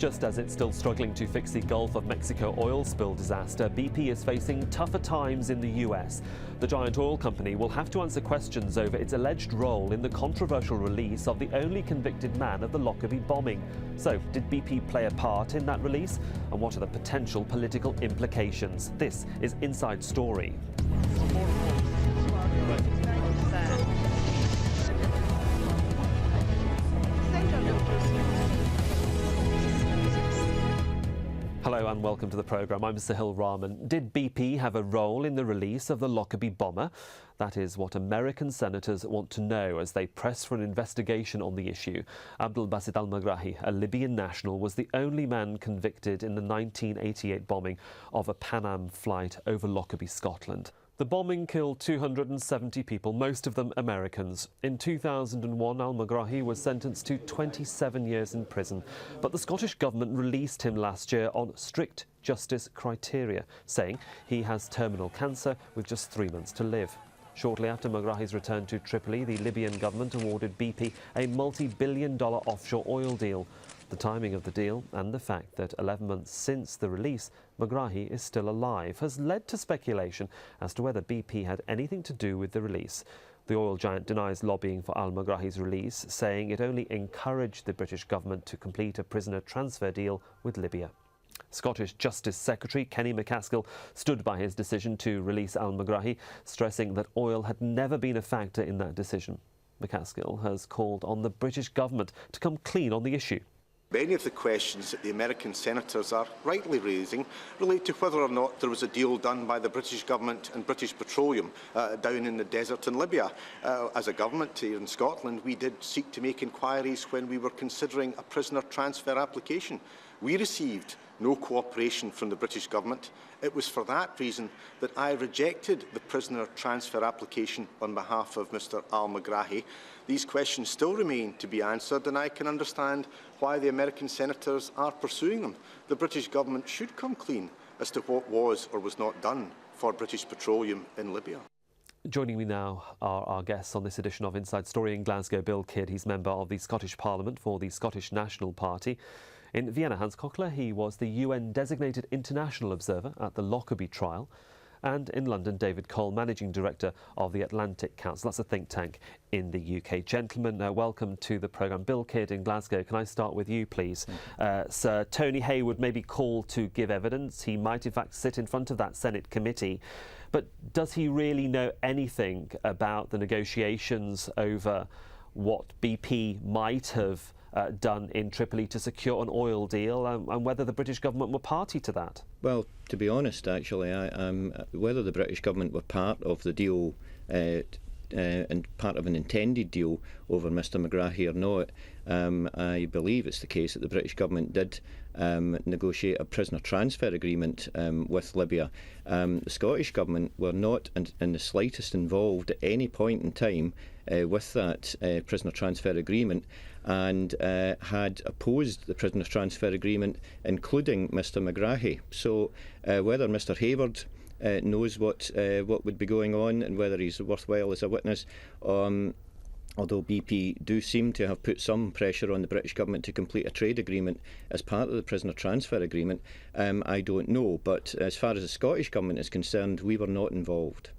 Just as it's still struggling to fix the Gulf of Mexico oil spill disaster, BP is facing tougher times in the US. The giant oil company will have to answer questions over its alleged role in the controversial release of the only convicted man of the Lockerbie bombing. So, did BP play a part in that release? And what are the potential political implications? This is Inside Story. Hello and welcome to the programme. I'm Sahil Rahman. Did BP have a role in the release of the Lockerbie bomber? That is what American senators want to know as they press for an investigation on the issue. al-Merghani, a Libyan national, was the only man convicted in the 1988 bombing of a Pan Am flight over Lockerbie, Scotland. The bombing killed 270 people, most of them Americans. In 2001, al-Merghani was sentenced to 27 years in prison, but the Scottish government released him last year on strict justice criteria, saying he has terminal cancer with just 3 months to live. Shortly after Megrahi's return to Tripoli, the Libyan government awarded BP a multi-billion-dollar offshore oil deal. The timing of the deal and the fact that 11 months since the release, Megrahi is still alive has led to speculation as to whether BP had anything to do with the release. The oil giant denies lobbying for al-Megrahi's release, saying it only encouraged the British government to complete a prisoner transfer deal with Libya. Scottish Justice Secretary Kenny MacAskill stood by his decision to release al-Merghani, stressing that oil had never been a factor in that decision. MacAskill has called on the British government to come clean on the issue. Many of the questions that the American senators are rightly raising relate to whether or not there was a deal done by the British government and British Petroleum down in the desert in Libya. As a government here in Scotland, we did seek to make inquiries when we were considering a prisoner transfer application. We received no cooperation from the British government. It was for that reason that I rejected the prisoner transfer application on behalf of Mr al-Megrahi. These questions still remain to be answered, and I can understand why the American senators are pursuing them. The British government should come clean as to what was or was not done for British Petroleum in Libya. Joining me now are our guests on this edition of Inside Story. In Glasgow, Bill Kidd, he's member of the Scottish Parliament for the Scottish National Party. In Vienna, Hans Koechler, he was the UN-designated international observer at the Lockerbie trial. And in London, David Cole, Managing Director of the Atlantic Council. That's a think tank in the UK. Gentlemen, welcome to the programme. Bill Kidd in Glasgow, can I start with you, please? Sir Tony Hayward may be called to give evidence. He might, in fact, sit in front of that Senate committee. But does he really know anything about the negotiations over what BP might have done in Tripoli to secure an oil deal, and whether the British government were party to that? Well, to be honest, actually, whether the British government were part of the deal and part of an intended deal over Mr Megrahi or not, I believe it's the case that the British government did negotiate a prisoner transfer agreement with Libya. The Scottish government were not in the slightest involved at any point in time with that prisoner transfer agreement, and had opposed the prisoner transfer agreement, including Mr Megrahi. So whether Mr Hayward knows what would be going on and whether he's worthwhile as a witness, although BP do seem to have put some pressure on the British government to complete a trade agreement as part of the prisoner transfer agreement, I don't know. But as far as the Scottish government is concerned, we were not involved.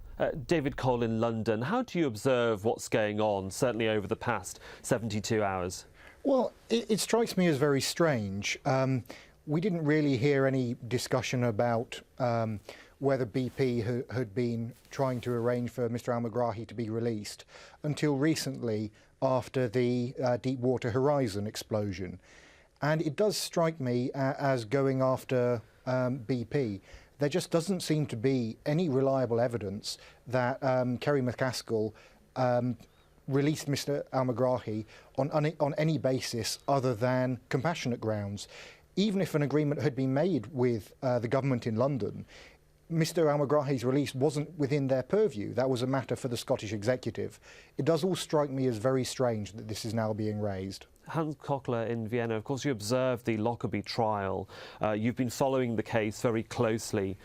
David Cole in London, how do you observe what's going on, certainly over the past 72 hours? Well, it strikes me as very strange. We didn't really hear any discussion about whether BP had been trying to arrange for Mr al-Megrahi to be released until recently, after the Deepwater Horizon explosion. And it does strike me as going after BP. There just doesn't seem to be any reliable evidence that Kerry MacAskill released Mr al-Megrahi on any basis other than compassionate grounds. Even if an agreement had been made with the government in London, Mr al-Megrahi's release wasn't within their purview. That was a matter for the Scottish Executive. It does all strike me as very strange that this is now being raised. Hans Koechler in Vienna, of course you observed the Lockerbie trial. You've been following the case very closely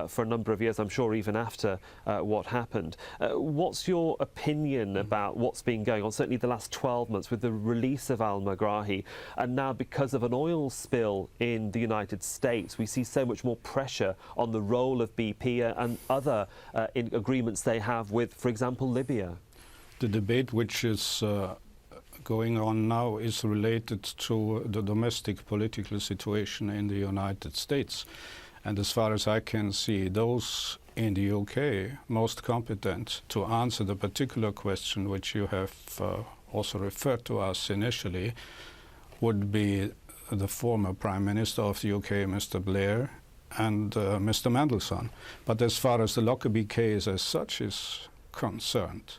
for a number of years, I'm sure even after what happened. What's your opinion about what's been going on, certainly the last 12 months with the release of al-Meghrahi, and now because of an oil spill in the United States, we see so much more pressure on the role of BP and other agreements they have with, for example, Libya? The debate which is going on now is related to the domestic political situation in the United States. And as far as I can see, those in the UK most competent to answer the particular question which you have also referred to us initially would be the former Prime Minister of the UK, Mr. Blair, and Mr. Mandelson. But as far as the Lockerbie case as such is concerned,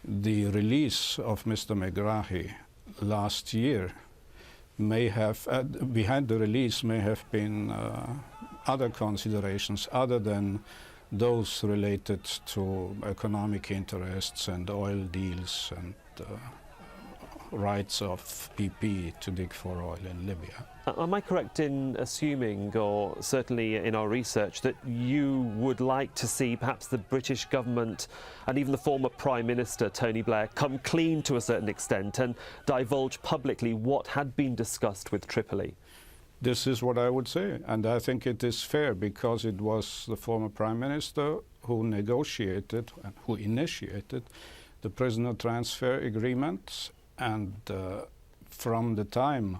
the release of Mr. Megrahi last year may have, behind the release may have been other considerations other than those related to economic interests and oil deals and rights of BP to dig for oil in Libya. Am I correct in assuming, or certainly in our research, that you would like to see perhaps the British government and even the former Prime Minister, Tony Blair, come clean to a certain extent and divulge publicly what had been discussed with Tripoli? This is what I would say, and I think it is fair because it was the former Prime Minister who negotiated and who initiated the prisoner transfer agreement, and from the time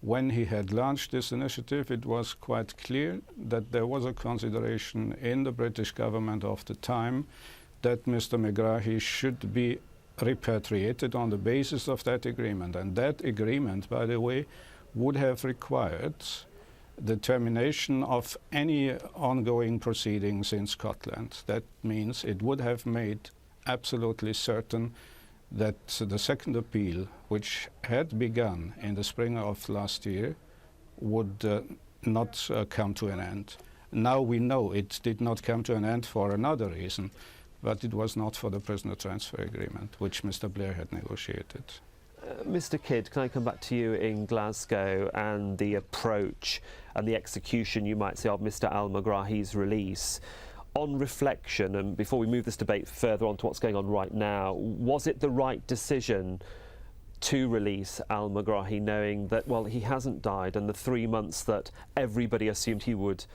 when he had launched this initiative, it was quite clear that there was a consideration in the British government of the time that Mr. Megrahi should be repatriated on the basis of that agreement. And that agreement, by the way, would have required the termination of any ongoing proceedings in Scotland. That means it would have made absolutely certain that the second appeal, which had begun in the spring of last year, would not come to an end. Now we know it did not come to an end for another reason, but it was not for the prisoner transfer agreement, which Mr. Blair had negotiated. Mr. Kidd, can I come back to you in Glasgow and the approach and the execution, you might say, of Mr. al-Meghrahi's release? On reflection, and before we move this debate further on to what's going on right now, was it the right decision to release al-Meghrahi, knowing that, well, he hasn't died, and the 3 months that everybody assumed he would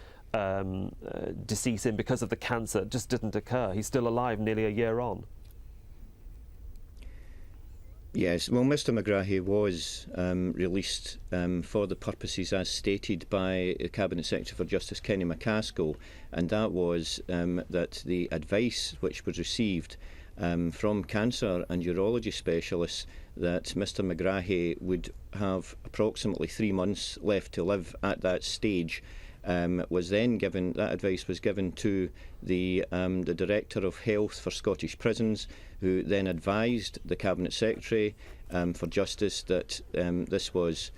decease in because of the cancer just didn't occur? He's still alive nearly a year on. Yes, well, Mr. Megrahi was released for the purposes as stated by Cabinet Secretary for Justice Kenny McCaskill, and that was that the advice which was received from cancer and urology specialists that Mr. Megrahi would have approximately 3 months left to live at that stage was then given. That advice was given to the Director of Health for Scottish Prisons, who then advised the Cabinet Secretary for Justice that this was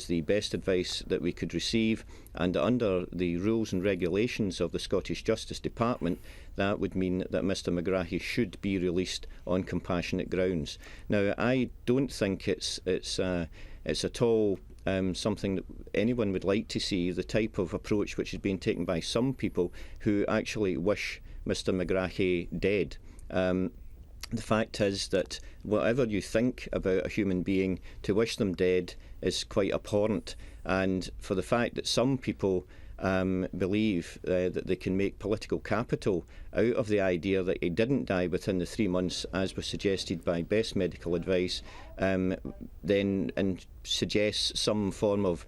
the best advice that we could receive, and under the rules and regulations of the Scottish Justice Department, that would mean that Mr. Megrahi should be released on compassionate grounds. Now, I don't think it's at all something that anyone would like to see, the type of approach which is being taken by some people who actually wish Mr. Megrahi dead. The fact is that whatever you think about a human being, to wish them dead is quite abhorrent. And for the fact that some people believe that they can make political capital out of the idea that he didn't die within the 3 months, as was suggested by best medical advice, then and suggests some form of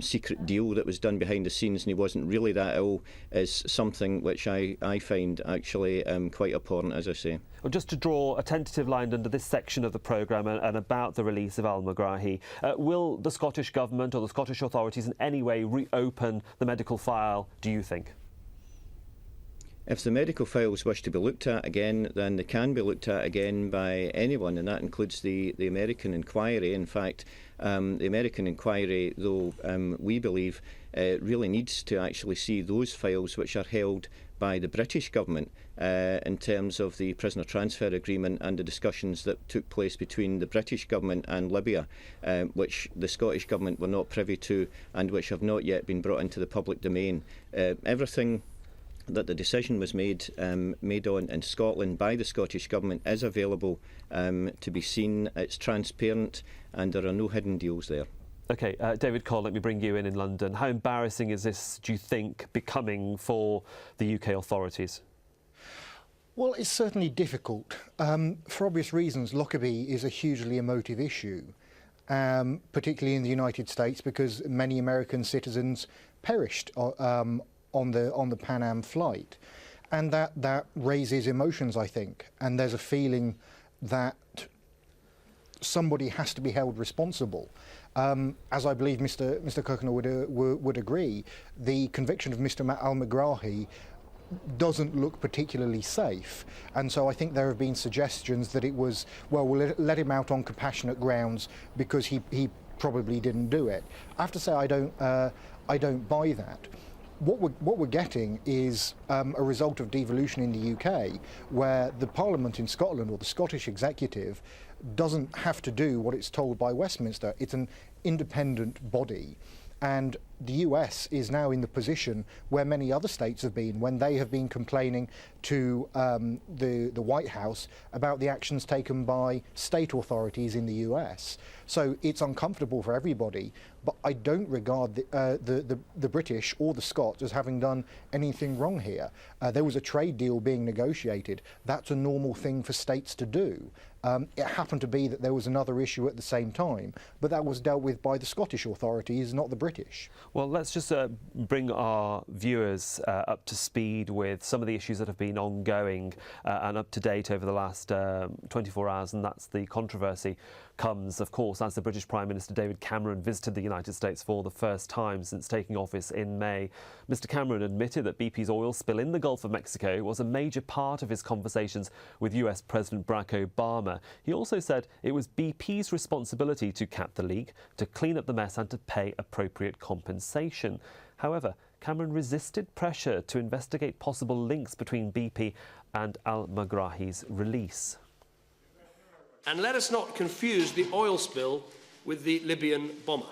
secret deal that was done behind the scenes and he wasn't really that ill, is something which I find actually quite abhorrent, as I say. Well, just to draw a tentative line under this section of the programme and about the release of al-Meghrahi, will the Scottish Government or the Scottish authorities in any way reopen the medical file, do you think? If the medical files wish to be looked at again, then they can be looked at again by anyone, and that includes the American inquiry. In fact, the American inquiry, though, we believe, really needs to actually see those files which are held by the British government in terms of the prisoner transfer agreement and the discussions that took place between the British government and Libya, which the Scottish government were not privy to and which have not yet been brought into the public domain. Everything that the decision was made on in Scotland by the Scottish Government is available to be seen. It's transparent and there are no hidden deals there. OK, David Cole, let me bring you in London. How embarrassing is this, do you think, becoming for the UK authorities? Well, it's certainly difficult. For obvious reasons, Lockerbie is a hugely emotive issue, particularly in the United States, because many American citizens perished on the Pan Am flight, and that raises emotions, I think, and there's a feeling that somebody has to be held responsible. As I believe Mr. KOECHLER would agree, the conviction of Mr. al-Meghrahi doesn't look particularly safe, and so I think there have been suggestions that it was, well, we'll let him out on compassionate grounds because he probably didn't do it. I have to say I don't buy that. What we're getting is a result of devolution in the UK, where the Parliament in Scotland, or the Scottish Executive, doesn't have to do what it's told by Westminster. It's an independent body. And the US is now in the position where many other states have been when they have been complaining to the White House about the actions taken by state authorities in the US. So it's uncomfortable for everybody, but I don't regard the British or the Scots as having done anything wrong here. There was a trade deal being negotiated. That's a normal thing for states to do. It happened to be that there was another issue at the same time, but that was dealt with by the Scottish authorities, not the British. Well, let's just bring our viewers up to speed with some of the issues that have been ongoing and up to date over the last 24 hours, and that's the controversy comes, of course, as the British Prime Minister David Cameron visited the United States for the first time since taking office in May. Mr. Cameron admitted that BP's oil spill in the Gulf of Mexico was a major part of his conversations with US President Barack Obama. He also said it was BP's responsibility to cap the leak, to clean up the mess and to pay appropriate compensation. However, Cameron resisted pressure to investigate possible links between BP and al-Meghrahi's release. And let us not confuse the oil spill with the Libyan bomber.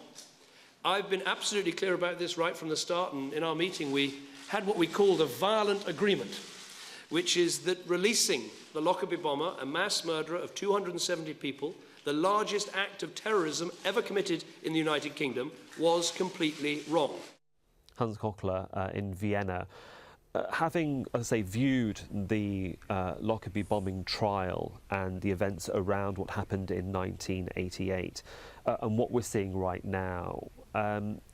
I've been absolutely clear about this right from the start, and in our meeting we had what we called a violent agreement, which is that releasing the Lockerbie bomber, a mass murderer of 270 people, the largest act of terrorism ever committed in the United Kingdom, was completely wrong. Hans KOECHLER in Vienna. Having, as I say, viewed the Lockerbie bombing trial and the events around what happened in 1988 and what we're seeing right now,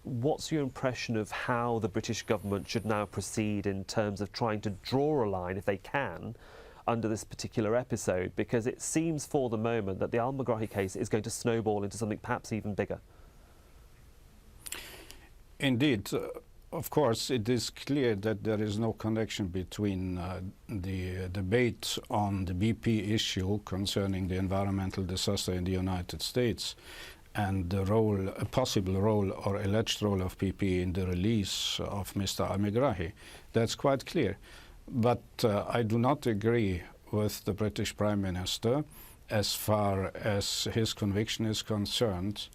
what's your impression of how the British government should now proceed in terms of trying to draw a line, if they can, under this particular episode? Because it seems for the moment that the al-Meghrahi case is going to snowball into something perhaps even bigger. Indeed. Of course, it is clear that there is no connection between the debate on the BP issue concerning the environmental disaster in the United States and the role, a possible role or alleged role of BP in the release of Mr. al-Meghrahi. That's quite clear. But I do not agree with the British Prime Minister as far as his conviction is concerned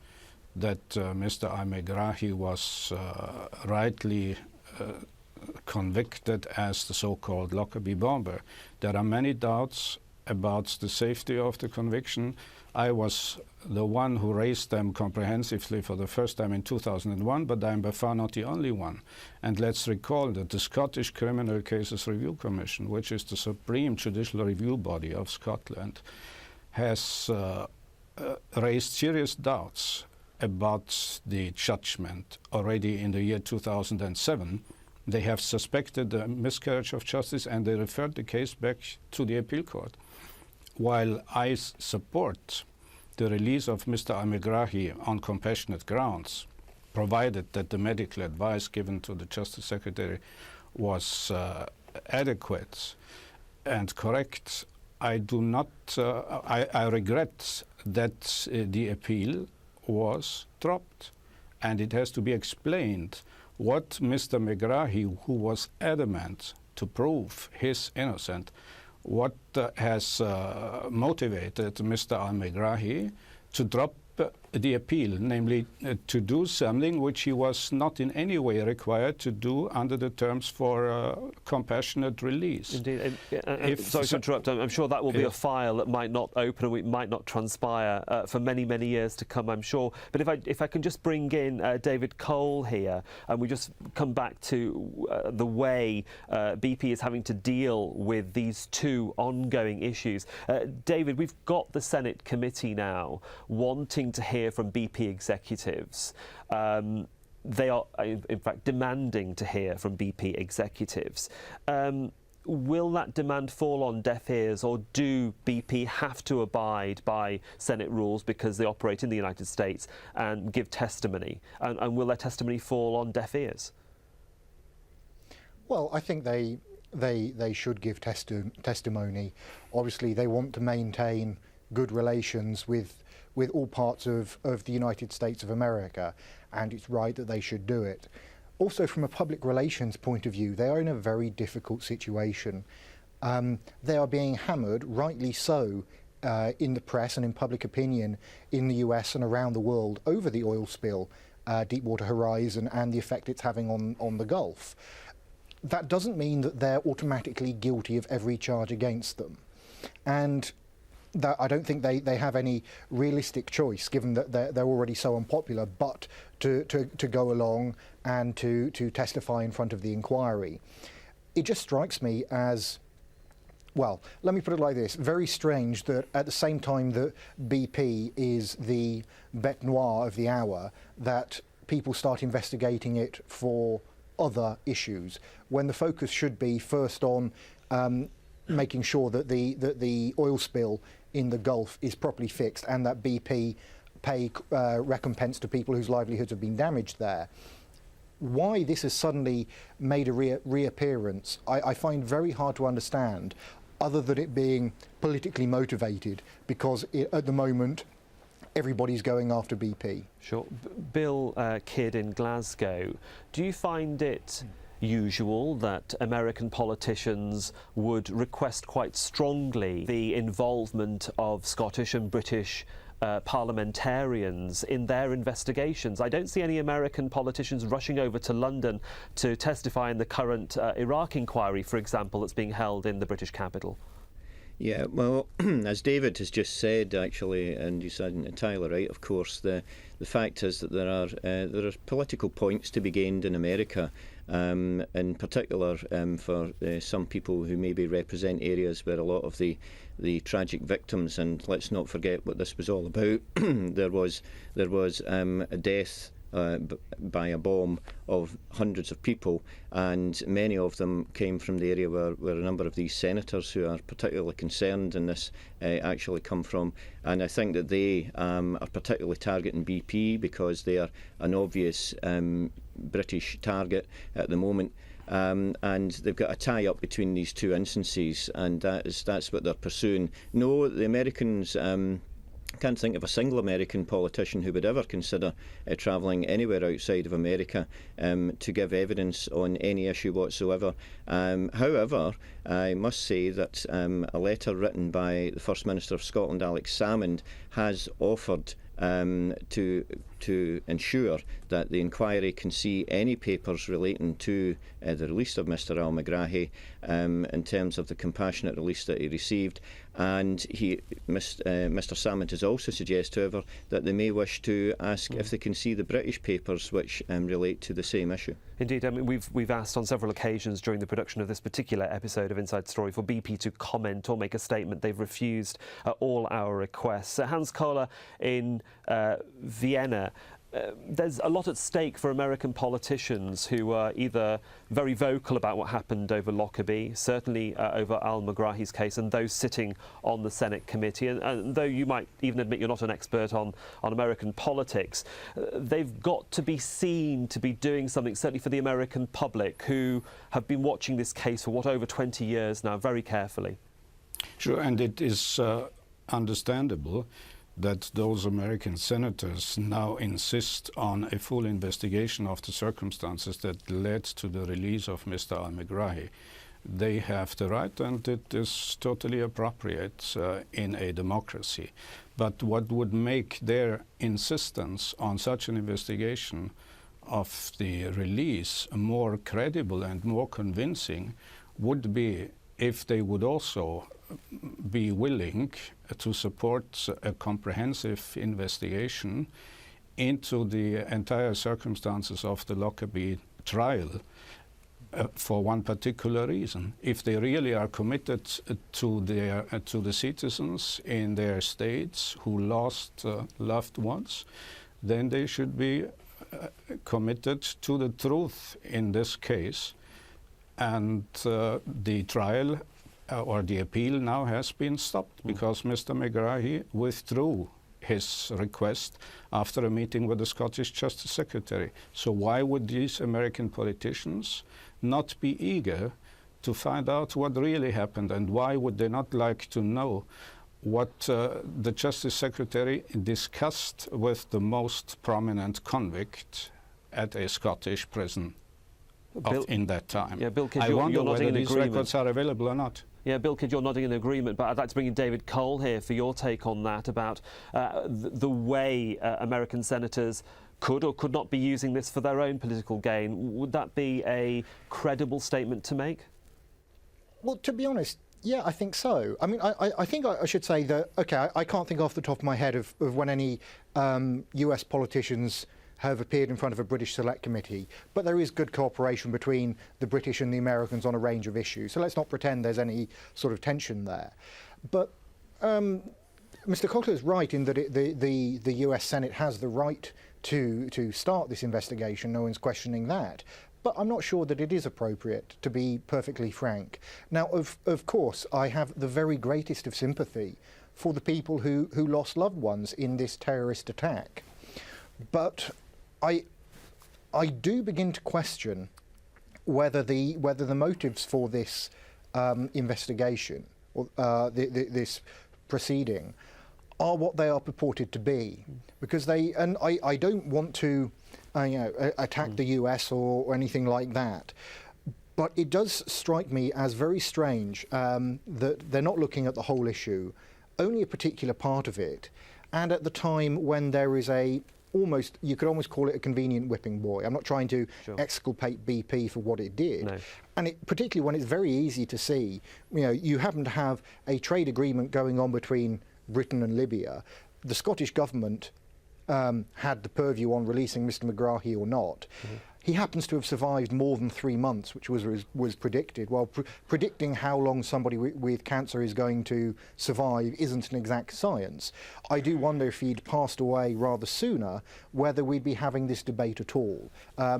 that Mr. al-Meghrahi was rightly convicted as the so-called Lockerbie bomber. There are many doubts about the safety of the conviction. I was the one who raised them comprehensively for the first time in 2001, but I am by far not the only one. And let's recall that the Scottish Criminal Cases Review Commission, which is the supreme judicial review body of Scotland, has raised serious doubts about the judgment. Already in the year 2007, they have suspected a miscarriage of justice and they referred the case back to the appeal court. While I support the release of Mr. al-Meghrahi on compassionate grounds, provided that the medical advice given to the Justice Secretary was adequate and correct. I do not. I regret that the appeal was dropped, and it has to be explained what Mr. Megrahi, who was adamant to prove his innocence, what has motivated Mr. al-Megrahi to drop the appeal, namely to do something which he was not in any way required to do under the terms for compassionate release. Indeed. Sorry to interrupt. I'm sure that will be a file that might not open and it might not transpire for many, many years to come, I'm sure. But if I can just bring in David Cole here, and we just come back to the way BP is having to deal with these two ongoing issues. David, we've got the Senate committee now wanting to hear from BP executives. They are, in fact, demanding to hear from BP executives. Will that demand fall on deaf ears, or do BP have to abide by Senate rules because they operate in the United States and give testimony? And will their testimony fall on deaf ears? Well, I think they should give testimony. Obviously, they want to maintain good relations with all parts of the United States of America, and it's right that they should do it. Also, from a public relations point of view, they are in a very difficult situation. They are being hammered, rightly so, in the press and in public opinion in the US and around the world over the oil spill, Deepwater Horizon, and the effect it's having on the Gulf. That doesn't mean that they're automatically guilty of every charge against them. And that I don't think they have any realistic choice, given that they're already so unpopular, but to go along and to testify in front of the inquiry. It just strikes me as, well, let me put it like this, very strange that at the same time that BP is the bête noire of the hour, that people start investigating it for other issues, when the focus should be first on making sure that the oil spill in the Gulf is properly fixed, and that BP pay recompense to people whose livelihoods have been damaged there. Why this has suddenly made a reappearance, I find very hard to understand, other than it being politically motivated, because at the moment everybody's going after BP. Sure. Bill Kidd in Glasgow, do you find it usual that American politicians would request quite strongly the involvement of Scottish and British parliamentarians in their investigations? I don't see any American politicians rushing over to London to testify in the current Iraq inquiry, for example, that's being held in the British capital. Yeah, well, as David has just said, actually, and you said entirely right, of course, the fact is that there are political points to be gained in America, in particular for some people who maybe represent areas where a lot of the tragic victims, and let's not forget what this was all about, there was a death by a bomb of hundreds of people, and many of them came from the area where a number of these senators who are particularly concerned in this actually come from. And I think that they are particularly targeting BP because they are an obvious British target at the moment. And they've got a tie-up between these two instances, and that's what they're pursuing. No, the Americans can't think of a single American politician who would ever consider travelling anywhere outside of America to give evidence on any issue whatsoever. However, I must say that a letter written by the First Minister of Scotland, Alex Salmond, has offered to ensure that the inquiry can see any papers relating to the release of Mr al-Megrahi in terms of the compassionate release that he received. And Mr Salmond has also suggested, however, that they may wish to ask if they can see the British papers which relate to the same issue. Indeed, I mean, we've asked on several occasions during the production of this particular episode of Inside Story for BP to comment or make a statement. They've refused all our requests. Hans Kohler in Vienna, there's a lot at stake for American politicians who are either very vocal about what happened over Lockerbie, certainly over al-Meghrahi's case, and those sitting on the Senate committee. And though you might even admit you're not an expert on American politics, they've got to be seen to be doing something, certainly for the American public, who have been watching this case for, over 20 years now, very carefully. Sure, and it is understandable that those American senators now insist on a full investigation of the circumstances that led to the release of Mr. al-Meghrahi. They have the right, and it is totally appropriate in a democracy. But what would make their insistence on such an investigation of the release more credible and more convincing would be if they would also be willing to support a comprehensive investigation into the entire circumstances of the Lockerbie trial for one particular reason. If they really are committed to the citizens in their states who lost loved ones, then they should be committed to the truth in this case. And the trial or the appeal now has been stopped because Mr. Meghrahi withdrew his request after a meeting with the Scottish Justice Secretary. So why would these American politicians not be eager to find out what really happened, and why would they not like to know what the Justice Secretary discussed with the most prominent convict at a Scottish prison in that time? Yeah, Bill Kidd, I wonder you're whether in these agreement. records are available or not. Yeah, Bill Kidd, you're nodding in agreement, but I'd like to bring in David Cole here for your take on that, about the way American senators could or could not be using this for their own political gain. Would that be a credible statement to make? Well, to be honest, yeah, I think so. I mean, I think I should say that, OK, I can't think off the top of my head of when any US politicians have appeared in front of a British Select Committee, but there is good cooperation between the British and the Americans on a range of issues. So let's not pretend there's any sort of tension there. But Mr. KOECHLER is right in that the US Senate has the right to start this investigation. No one's questioning that. But I'm not sure that it is appropriate, to be perfectly frank. Now, of course, I have the very greatest of sympathy for the people who lost loved ones in this terrorist attack. But I do begin to question whether the motives for this investigation or this proceeding are what they are purported to be, because I don't want to attack the US or anything like that, but it does strike me as very strange that they're not looking at the whole issue, only a particular part of it, and at the time when there is you could almost call it a convenient whipping boy. I'm not trying to exculpate BP for what it did. No. And particularly when it's very easy to see, you happen to have a trade agreement going on between Britain and Libya. The Scottish government had the purview on releasing Mr. Meghrahi or not. Mm-hmm. He happens to have survived more than 3 months, which was predicted. Well, predicting how long somebody with cancer is going to survive isn't an exact science. I do wonder if he'd passed away rather sooner, whether we'd be having this debate at all. I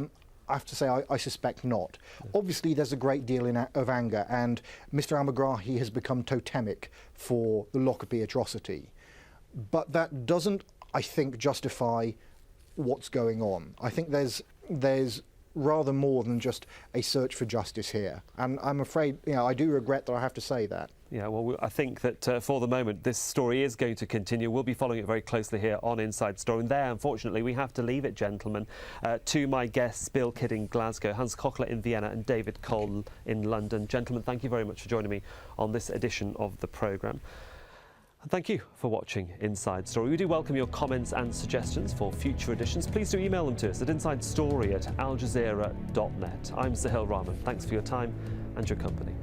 have to say, I suspect not. Obviously, there's a great deal of anger, and Mr. al-Meghrahi has become totemic for the Lockerbie atrocity. But that doesn't, I think, justify what's going on. I think there's rather more than just a search for justice here, and I'm afraid, I do regret that I have to say that. Yeah, well, I think that for the moment this story is going to continue. We'll be following it very closely here on Inside Story. And there, unfortunately, we have to leave it, gentlemen. To my guests, Bill Kidd in Glasgow, Hans KOECHLER in Vienna and David Cole in London. Gentlemen, thank you very much for joining me on this edition of the programme. And thank you for watching Inside Story. We do welcome your comments and suggestions for future editions. Please do email them to us at insidestory@aljazeera.net. I'm Sahil Rahman. Thanks for your time and your company.